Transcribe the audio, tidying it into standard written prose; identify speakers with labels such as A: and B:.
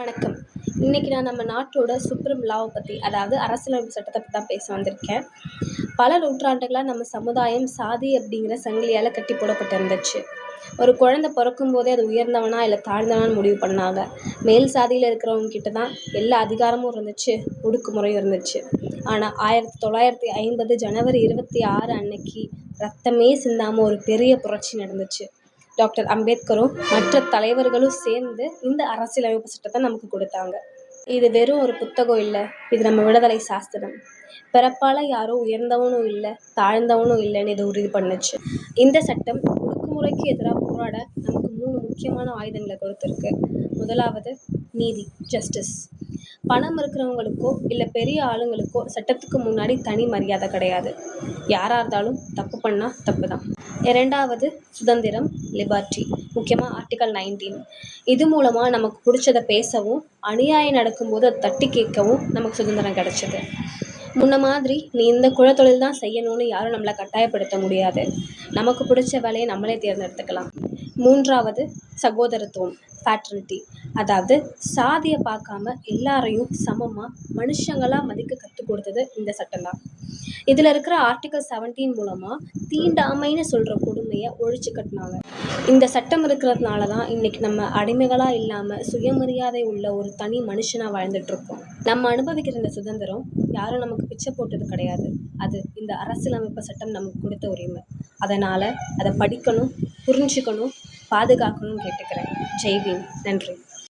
A: வணக்கம். இன்னைக்கு நான் நம்ம நாட்டோட சுப்ரீம் லாவை பற்றி, அதாவது அரசியலமைப்பு சட்டத்தை பற்றி தான் பேச வந்திருக்கேன். பல நூற்றாண்டுகளாக நம்ம சமுதாயம் சாதி அப்படிங்கிற சங்கிலியால் கட்டி போடப்பட்டிருந்துச்சு. ஒரு குழந்தை பிறக்கும் போதே அது உயர்ந்தவனா இல்லை தாழ்ந்தவனான்னு முடிவு பண்ணாங்க. மேல் சாதியில் இருக்கிறவங்க கிட்ட தான் எல்லா அதிகாரமும் இருந்துச்சு, ஒடுக்குமுறையும் இருந்துச்சு. ஆனால் 1950 ஜனவரி 26 அன்னைக்கு ரத்தமே சிந்தாமல் ஒரு பெரிய புரட்சி நடந்துச்சு. டாக்டர் அம்பேத்கரும் மற்ற தலைவர்களும் சேர்ந்து இந்த அரசியலமைப்பு சட்டத்தை நமக்கு கொடுத்தாங்க. இது வெறும் ஒரு புத்தகம் இல்லை, இது நம்ம விடுதலை சாஸ்திரம். பிறப்பால் யாரும் உயர்ந்தவனும் இல்லை, தாழ்ந்தவனும் இல்லைன்னு இது உறுதி பண்ணுச்சு. இந்த சட்டம் ஒடுக்குமுறைக்கு எதிராக போராட நமக்கு 3 முக்கியமான ஆயுதங்களை கொடுத்துருக்கு. முதலாவது நீதி, ஜஸ்டிஸ். பணம் இருக்கிறவங்களுக்கோ இல்லை பெரிய ஆளுங்களுக்கோ சட்டத்துக்கு முன்னாடி தனி மரியாதை கிடையாது. யாராக இருந்தாலும் தப்பு பண்ணால் தப்பு தான். இரண்டாவது சுதந்திரம், லிபர்ட்டி. முக்கியமாக ஆர்டிகல் 19. இது மூலமாக நமக்கு பிடிச்சதை பேசவும், அநியாயம் நடக்கும்போது அதை தட்டி கேட்கவும் நமக்கு சுதந்திரம் கிடைச்சது. முன்ன மாதிரி நீ இந்த குலத்தொழில் தான் செய்யணும்னு யாரும் நம்மளை கட்டாயப்படுத்த முடியாது. நமக்கு பிடிச்ச வேலையை நம்மளே தேர்ந்தெடுத்துக்கலாம். மூன்றாவது சகோதரத்துவம், ஃப்ராட்டர்னிட்டி. அதாவது சாதியை பார்க்காம எல்லாரையும் சமமாக மனுஷங்களாக மதிக்க கற்றுக் கொடுத்தது இந்த சட்டம் தான். இதில் இருக்கிற ஆர்டிகல் 17 மூலமாக தீண்டாமைன்னு சொல்கிற கொடுமையை ஒழிச்சு கட்டினாங்க. இந்த சட்டம் இருக்கிறதுனால தான் இன்றைக்கி நம்ம அடிமைகளாக இல்லாமல் சுயமரியாதை உள்ள ஒரு தனி மனுஷனாக வாழ்ந்துட்டுருக்கோம். நம்ம அனுபவிக்கிற இந்த சுதந்திரம் யாரும் நமக்கு பிச்சை போட்டது கிடையாது. அது இந்த அரசியலமைப்பு சட்டம் நமக்கு கொடுத்த உரிமை. அதனால் அதை படிக்கணும், புரிஞ்சுக்கணும், பாதுகாக்கணும்னு கேட்டுக்கிறேன். ஜெய் பீம். நன்றி.